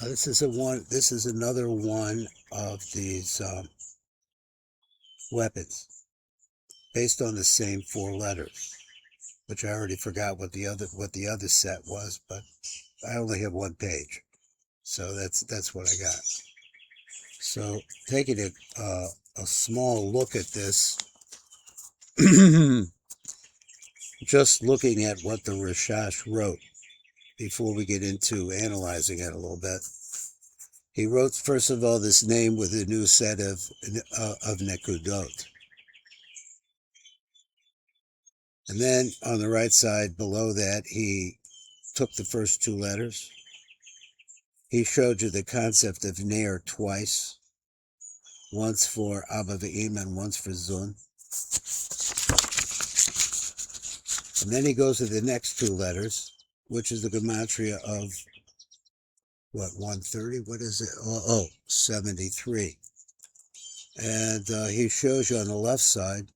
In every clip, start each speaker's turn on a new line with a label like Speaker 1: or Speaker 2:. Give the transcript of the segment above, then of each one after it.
Speaker 1: This is another one of these weapons based on the same 4 letters, which I already forgot what the other set was, but I only have 1 page, so that's what I got. So taking a small look at this, just looking at what the RASHASH wrote before we get into analyzing it a little bit. He wrote, first of all, this name with a new set of nekudot. And then on the right side below that, he took the first 2 letters. He showed you the concept of ner twice, once for Abba Ve'im and once for Zun. And then he goes to the next 2 letters, which is the gematria of, what, 130? What is it? Oh, 73. And he shows you on the left side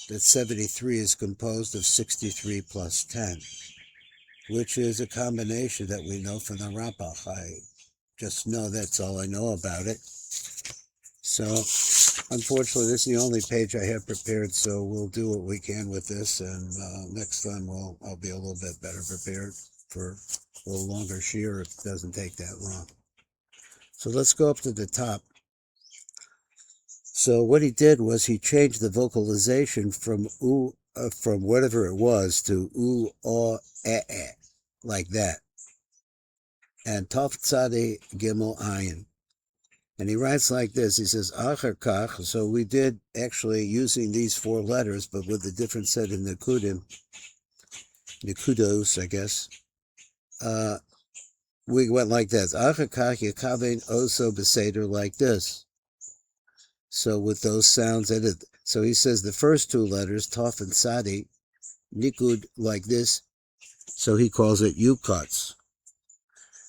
Speaker 1: that 73 is composed of 63 plus 10, which is a combination that we know from the Rambam. I just know that's all I know about it. So, unfortunately, this is the only page I have prepared, so we'll do what we can with this, and next time I'll be a little bit better prepared for a little longer shear if it doesn't take that long. So let's go up to the top. So what he did was he changed the vocalization from from whatever it was to u, o, eh, like that. And Tov Tzadi Gimel Ayin. And he writes like this. He says, Acher Kach. So we did actually using these 4 letters, but with a different set of nekudim, nekudos, I guess. We went like this. Acher Kach Yekavein Oso Beseder, like this. So with those sounds added. So he says the first 2 letters, Tov and Tzadi, nikud, like this. So he calls it Yukatz.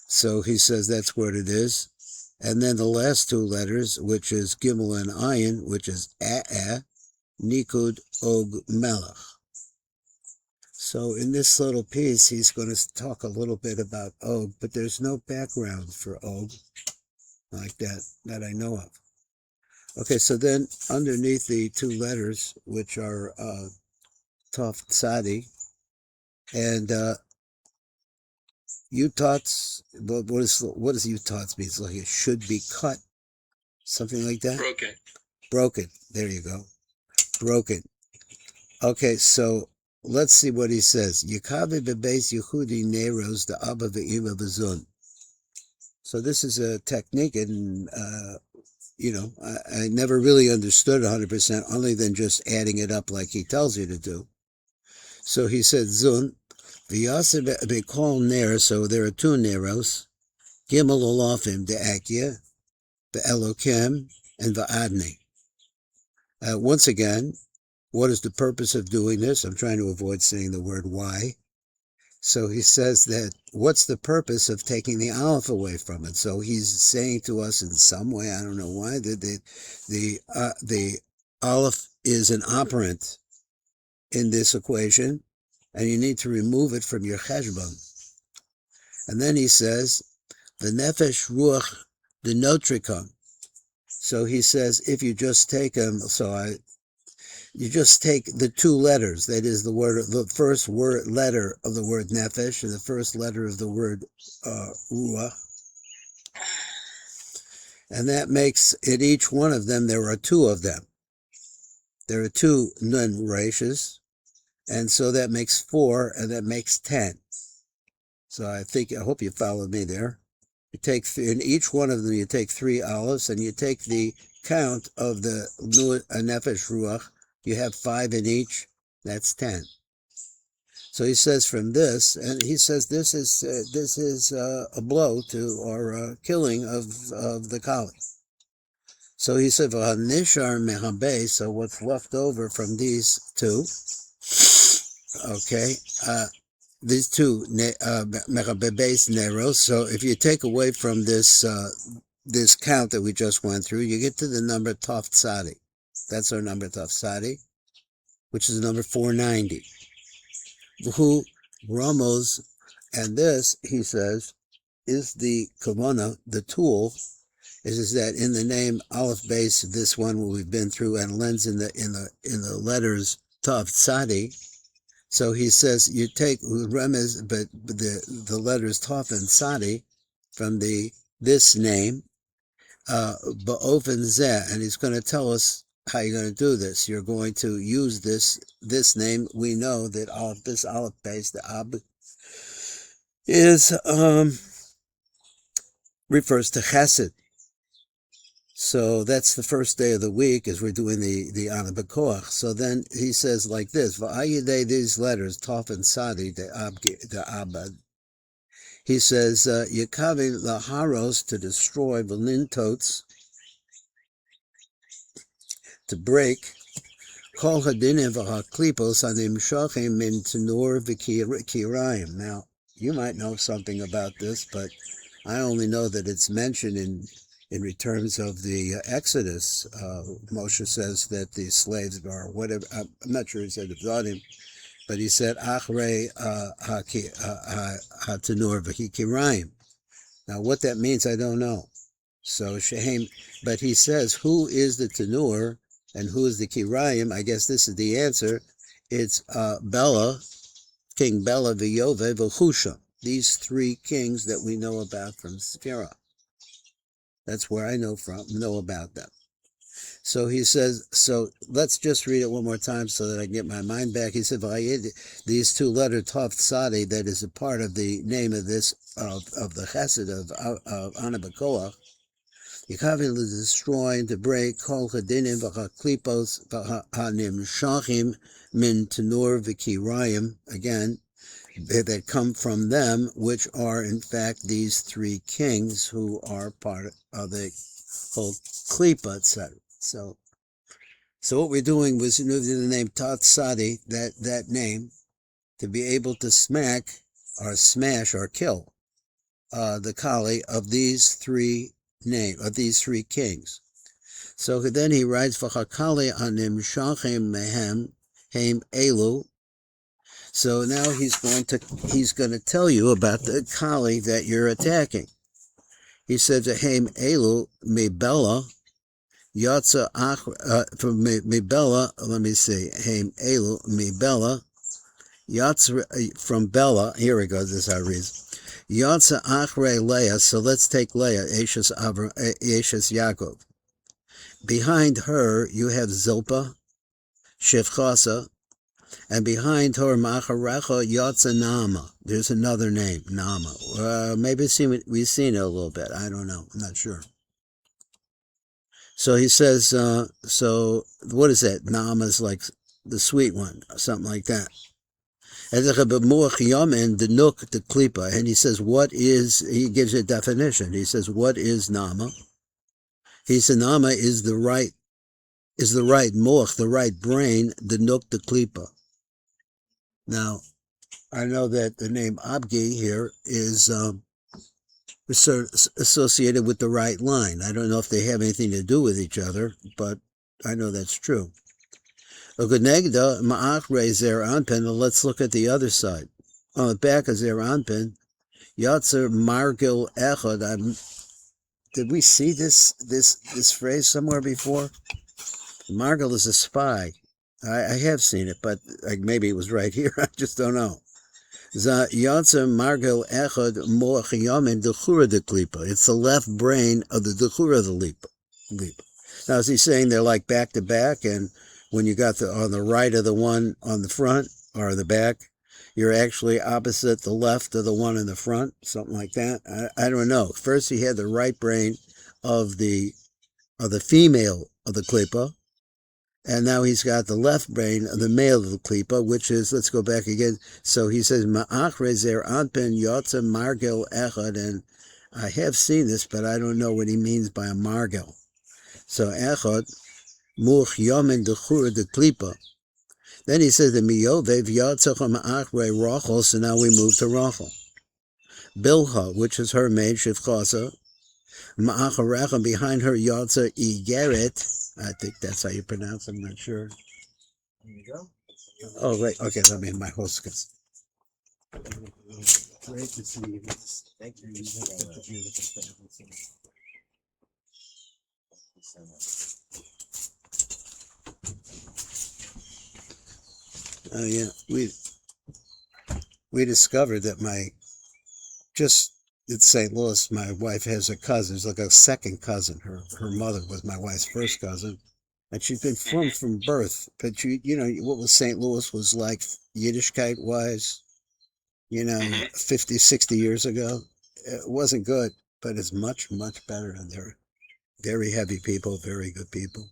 Speaker 1: So he says that's what it is. And then the last 2 letters, which is Gimel and Ayin, which is Nikud Og Melech. So in this little piece, he's going to talk a little bit about Og, but there's no background for Og like that I know of. Okay, so then underneath the 2 letters, which are Tov Tzadi, and Utats, what does Utats mean? It's like it should be cut, something like that? Broken. There you go. Broken. Okay, so let's see what he says. Yekave bebeis Yehudi neros the Abba ve'ima bezun. So this is a technique, and I never really understood 100%, only than just adding it up like he tells you to do. So he said Zun. They call ner, so there are 2 neros, Gimel Olofim, the Akya, the Elokim, and the Adni. Once again, what is the purpose of doing this? I'm trying to avoid saying the word why. So he says that what's the purpose of taking the Aleph away from it? So he's saying to us in some way, I don't know why, that the Aleph is an operant in this equation, and you need to remove it from your cheshbon. And then he says, the nefesh ruach the notrikon. So he says, if you just take them, you just take the 2 letters, that is the first letter of the word nefesh and the first letter of the word ruach. And that makes, in each one of them, there are 2 of them. There are 2 nun rashas. And so that makes 4, and that makes 10. So I hope you followed me there. You take, in each one of them, you take 3 olives, and you take the count of the nefesh ruach. You have 5 in each. That's 10. So he says from this, and he says this is a blow to our killing of the Kali. So he said, "V'hanishar mehabe." So what's left over from these 2? Okay, these 2 mechabebeis neros. So if you take away from this this count that we just went through, you get to the number Tov Tzadi. That's our number Tov Tzadi, which is the number 490. Who Ramos, and this he says is the kavana, the tool, is that in the name Aleph base, this one we've been through, and lens in the letters Tav Tzadi. So he says you take remez, but the letters Tav and Tzadi from this name, ba'ofen zeh, and he's going to tell us how you're going to do this. You're going to use this name. We know that this Aleph base, the Ab, is refers to Chesed. So that's the first day of the week as we're doing the Ana B'Koach. So then he says like this: V'ayidei, these letters Tov and Sadi, the Abad. He says Yekavi laharos, to destroy, v'lintotes, to break, Kol hadinim v'haklipos animshachim min tenor v'kirayim. Now you might know something about this, but I only know that it's mentioned in terms of the Exodus. Moshe says that the slaves are whatever. I'm not sure he said Avdadim, but he said Achrei hatanur v'hikirayim. Now what that means, I don't know. So Shehem, but he says who is the tanur and who is the kirayim? I guess this is the answer. It's Bela, King Bela v'Yove v'Chusha. These three kings that we know about from Sphira. That's where I know about them. So he says, so let's just read it one more time so that I can get my mind back. He said, these two letters, Tav Tzadi, that is a part of the name of this, of the Chesed of Ana B'Koach, Yikavin, to destroy and to break, Kol Chadinim v'Chaklipos v'Hanimshachim min Tenor v'Kirayim, again, that come from them, which are in fact these three kings who are part of the whole klipa, etc. So what we're doing was using the name Tat Sadi, that name, to be able to smash or kill the Kali of these three kings. So then he writes, V'chakali anim shachem mehem heim elu. So now he's going to tell you about the Kali that you're attacking. He said to Haim Elu Mibella Yatsa from Mibella. Let me see. Haim Elu Mibella Yatsa from Bella. Here we go. This is how it reads. Yatsa Achre Leah. So let's take Leah, Ashes Yaakov. Behind her you have Zilpah, Shifchasa. And behind her, Macharacha Yatza Nama. There's another name, Nama. Maybe we've seen it a little bit. I don't know. I'm not sure. So he says, so what is that? Nama is like the sweet one, something like that. And he says, he gives a definition. He says, what is Nama? He said, Nama is the right moch, the right brain, the nuk, the klipa. Now, I know that the name Abgi here is associated with the right line. I don't know if they have anything to do with each other, but I know that's true. Let's look at the other side. On the back of Zer Anpin, Yatzer Margil Echad. Did we see this phrase somewhere before? Margil is a spy. I have seen it, but maybe it was right here. I just don't know. It's the left brain of the Dechura the Lipa. Now, is he saying they're like back to back, and when you got on the right of the one on the front or the back, you're actually opposite the left of the one in the front, something like that? I don't know. First, he had the right brain of the female of the Klippa. And now he's got the left brain of the male of the klipa, which is, let's go back again. So he says, Ma'achre zer anpen yotza margel echad, and I have seen this, but I don't know what he means by a margel. So echad, much yomen dechur de klipa. Then he says, the miyovev yotzacha ma'achre rochel, so now we move to rochel. Bilha, which is her maid, shivchasa. Ma'acharecha, behind her yotza igeret. I think that's how you pronounce it. I'm not sure. There you go. Oh, right. Okay, let me in my hostess. great to see you. Thank you. Oh yeah, we discovered that just in St. Louis, my wife has a cousin. It's like a second cousin. Her mother was my wife's first cousin, and she's been from birth. But you know what was St. Louis was like Yiddishkeit wise. 50, 60 years ago. It wasn't good, but it's much, much better. And they're very heavy people, very good people.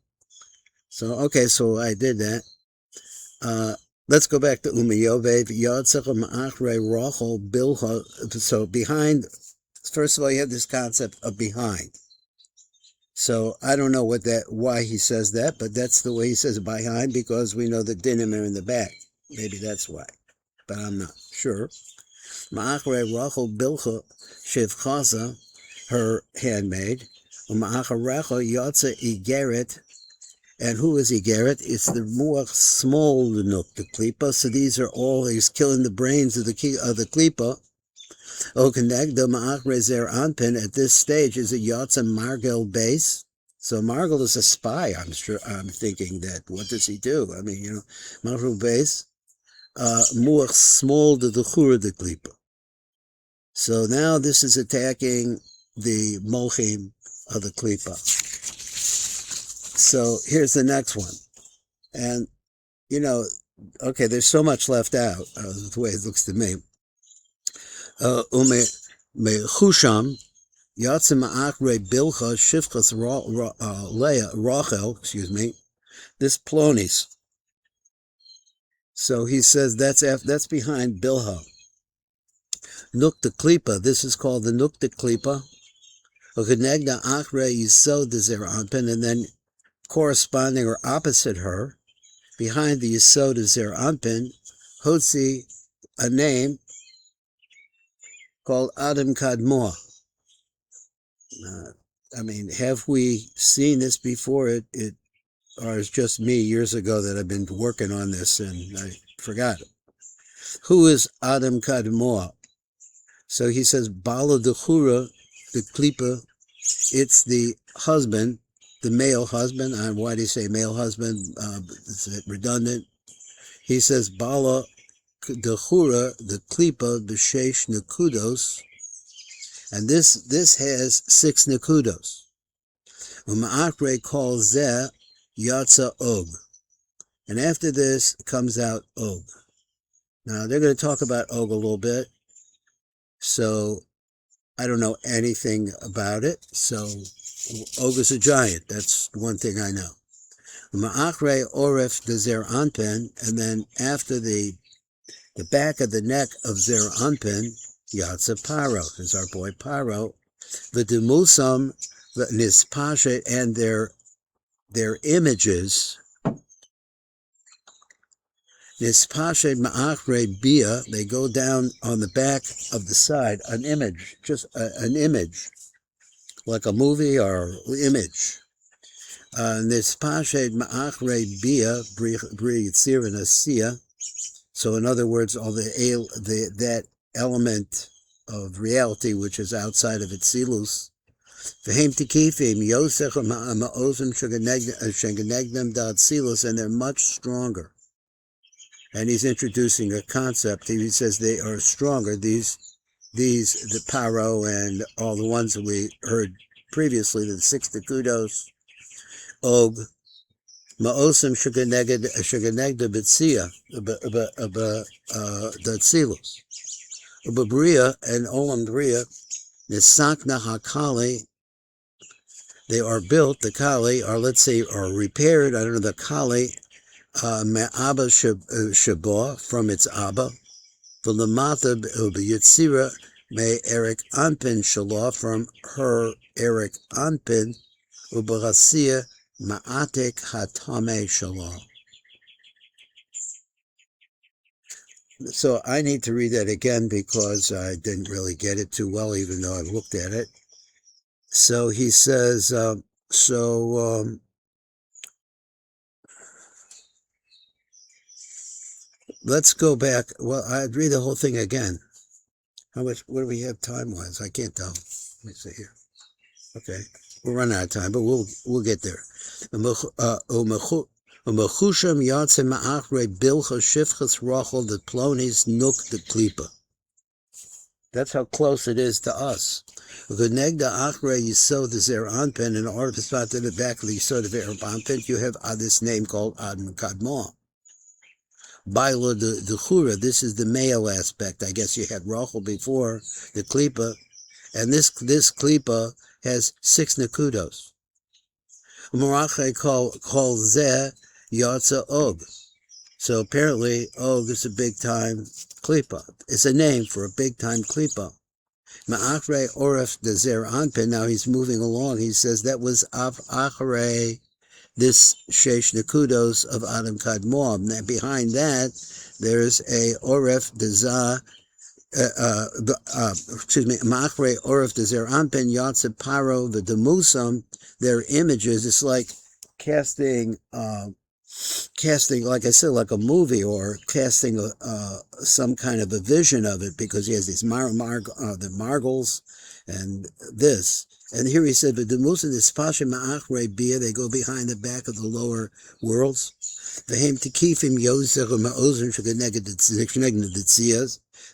Speaker 1: So, okay, so I did that. Let's go back to Umiyovev. So behind, first of all, you have this concept of behind. So I don't know why he says that, but that's the way he says behind, because we know the dinim are in the back. Maybe that's why, but I'm not sure. Ma'achrei Rachel Bilcha Shivchaza, her handmaid. Ma'acharecha Yotza Igeret. And who is Igeret? It's the more small Nuk, the Klipa. So these are all, he's killing the brains of the Klipa. Okenegda Ma'achrei Zer Anpin at this stage is a Yotza Margel base. So Margel is a spy, I'm thinking that. What does he do? I mean, Margel base. More small to the Chura de Klipa. So now this is attacking the Mochim of the Klipa. So here's the next one. And, okay, there's so much left out, the way it looks to me. Mechusham, Yatzim Ma'akre Bilcha Shifchas Rachel, this Plonis. So he says that's behind Bilha. Nukta Klipa, this is called the Nukta Klipa. Ukenegda Achre Yisod Zer Anpin, and then corresponding or opposite her, behind the Yisod Zer Anpin, Hotzi, a name called Adam Kadmoa. Have we seen this before? Or it's just me years ago that I've been working on this and I forgot it. Who is Adam Kadmoa? So he says, Bala Dechura, the Klipa, it's the husband, the male husband. And why do you say male husband? Is it redundant? He says, Bala Dechura, the Klipa, B'Sheish Nekudos. And this has 6 Nekudos. Ma'akre calls Zeh Yatza Og. And after this comes out Og. Now, they're going to talk about Og a little bit. So, I don't know anything about it. So, Og is a giant. That's one thing I know. Ma'akre Oref de Zer Anpin. And then after the back of the neck of Zer Anpin, Yatza Paro. Is our boy Paro. The Demusam, the Nispashet, and their images. Nispashet Ma'achre Bia, they go down on the back of the side, an image, just an image, like a movie or image. Nispashet Ma'achre Bia, Briyitzir and Asiya. So in other words, all that element of reality which is outside of Itzilus. V'hem tikifim yosech ma'ozim shegenegdem da'atzilus, and they're much stronger. And he's introducing a concept. He says they are stronger. The Paro and all the ones that we heard previously, the 6 Nekudos, Og, ma'osim shegenegdem b'tzia, da'atzilus. B'bria and Olam Bria, Nisakna HaKali, they are built, the Kali, or let's say, are repaired, I don't know, the Kali, Me'aba Shabah, from its Abba, V'lamata B'yitzira, Me Eric Anpin Shalah, from her Eric Anpin, U'b'chasiya Ma'atek Hatame Shalah. So I need to read that again because I didn't really get it too well, even though I looked at it. So he says, let's go back. Well, I'd read the whole thing again. How much? What do we have time-wise? I can't tell. Let me see here. Okay, we're running out of time, but we'll get there. Umechusham yatse ma'achre bilcha shifchas rachel the plonis nuk the klipa. That's how close it is to us. V'negda achre yisod the zer anpen, and all of the spot in the back of the yisod of zer anpen, you have this name called Adam Kadmon. Bailo the chura, this is the male aspect. I guess you had Rachel before, the klipa, and this klipa has 6 nakudos. Marache call zeh yatsa og. So apparently og is a big time klipa. It's a name for a big time klipa. Ma'achre oref the zer anpin. Now he's moving along. He says that was af achre, this Sheish Nakudos of Adam Kadmon. Now behind that, there's a Oref Deza, Machre Oref Dezer Ampen Yatse Paro, the Demusam, their images. It's like casting, like I said, like a movie, or casting some kind of a vision of it, because he has these the margles and this. And here he said, "But the Musa is pasha ma'achre bia." They go behind the back of the lower worlds. V'hem tikifim yoser ma'ozen shegeneged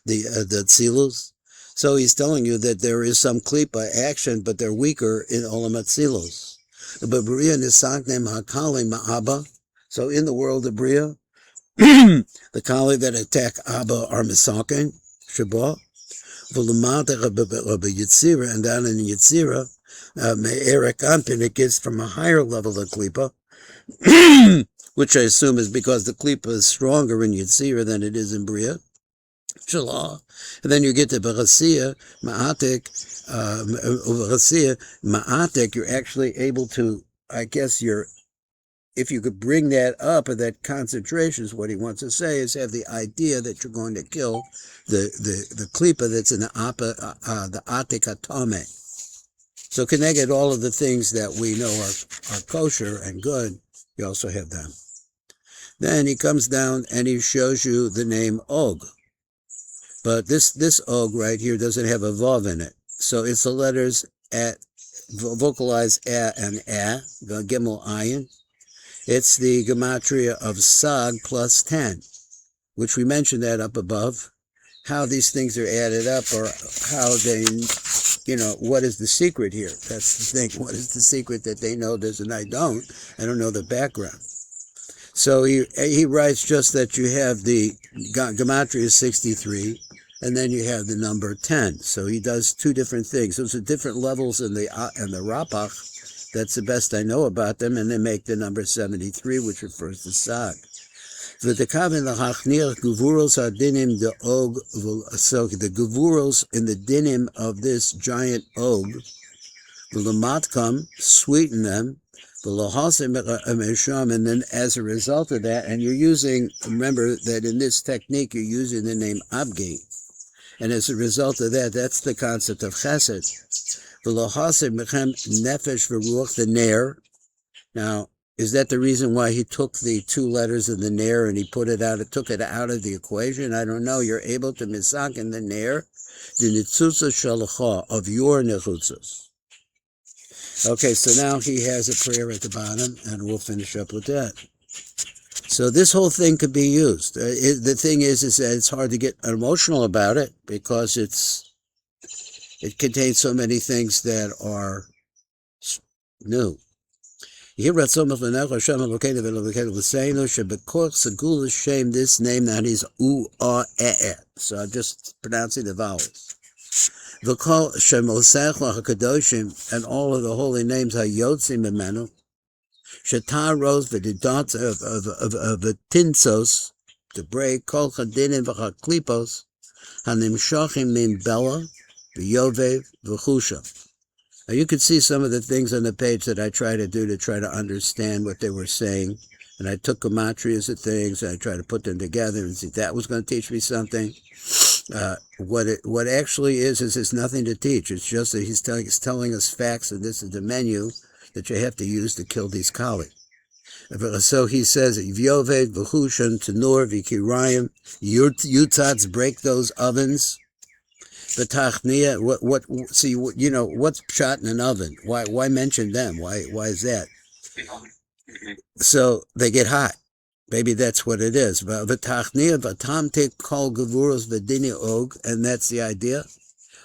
Speaker 1: the tzilus. So he's telling you that there is some klipa action, but they're weaker in olam tzilus. But bria nisaknem hakali ma'aba. So in the world of bria, the kali that attack Abba are misaken shabbat. And down in Yitzira, Me'erek Ampin, it gets from a higher level of Klipa, which I assume is because the Klipa is stronger in Yitzira than it is in Bria. Shalah. And then you get to Berasiya, Ma'atek, you're actually able to, I guess if you could bring that up, or that concentration, is what he wants to say, is have the idea that you're going to kill the klipa that's in the atik atome. So connected all of the things that we know are kosher and good, you also have them. Then he comes down and he shows you the name Og. But this Og right here doesn't have a vav in it. So it's the letters vocalize a and a, gimel ayin. It's the gematria of Sag plus 10, which we mentioned that up above. How these things are added up, or how they, what is the secret here? That's the thing. What is the secret that they know this and I don't? I don't know the background. So he writes just that you have the gematria 63, and then you have the number 10. So he does 2 different things. Those are different levels in the Rapach. That's the best I know about them, and they make the number 73, which refers to Sag. So the gevuros in the dinim of this giant Og, sweeten them, and then as a result of that, and you're using, remember that in this technique you're using the name Abgi, and as a result of that, that's the concept of Chesed. Nefesh v'ruach, the Ner. Now, is that the reason why he took the 2 letters of the Ner and he took it out of the equation? I don't know. You're able to misak in the Ner, the nitzutza shalacha, of your nechutzos. Okay, so now he has a prayer at the bottom, and we'll finish up with that. So this whole thing could be used. The thing is that it's hard to get emotional about it, because it contains so many things that are new. This name that is U-A-E. So I'm just pronouncing the vowels. And all of the holy names are Yotzim Memenu. Shatar rose for the dots of the tinsos to break Kol Chadinim v'Chaklipos Hanim Shochim Min Bella v'Yovev v'Chusha. Now you could see some of the things on the page that I try to do to try to understand what they were saying, and I took gematrias of things and I tried to put them together and see if that was going to teach me something. What actually is it's nothing to teach. It's just that he's telling us facts, and this is the menu that you have to use to kill these kali. So he says, V'yoved v'chushan tenor v'kirayim, yutzats, break those ovens. The Tachnia, what, see, you know, what's pshat in an oven? Why mention them? Why is that? So they get hot. Maybe that's what it is. But the Tachnia, v'tamte kol gevuros v'dini og, and that's the idea.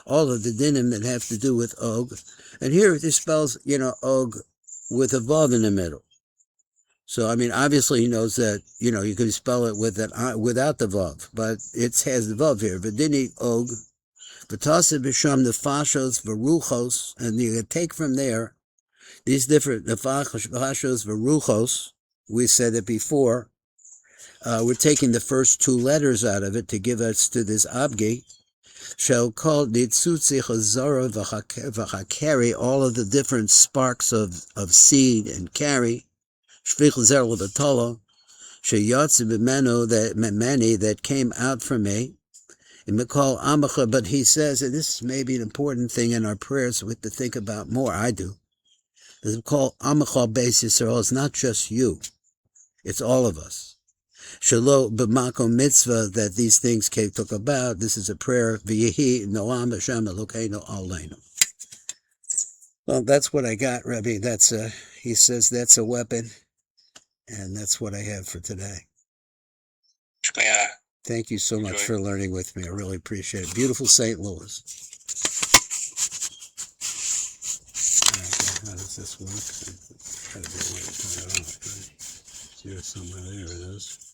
Speaker 1: All of the dinim that have to do with og. And here it spells, you know, og with a vav in the middle. So, I mean, obviously he knows that, you know, you can spell it with without the vav, but it has the vav here. V'dini og, v'tasa b'sham nefashos v'ruchos, and you can take from there these different nefashos v'ruchos. We said it before. We're taking the first two letters out of it to give us to this abgi. Shall call nitzutzi chazara v'chakeri, all of the different sparks of seed and carry. Shvich zer l'batolo, sheyatzi b'menu, that many that came out from me. And Mikol amacha, but he says, and this is maybe an important thing in our prayers we have to think about more. I do. It's called amacha beis Yisrael. It's not just you; it's all of us. Shelo b'makom mitzvah, that these things took about. This is a prayer. V'yehi noam Hashem Elokeinu aleinu. Well, that's what I got, Rabbi. He says that's a weapon, and that's what I have for today. Thank you so much for learning with me. I really appreciate it. Beautiful St. Louis. Okay, how does this work? Try to get away from that off. Right? Zero somewhere there it is.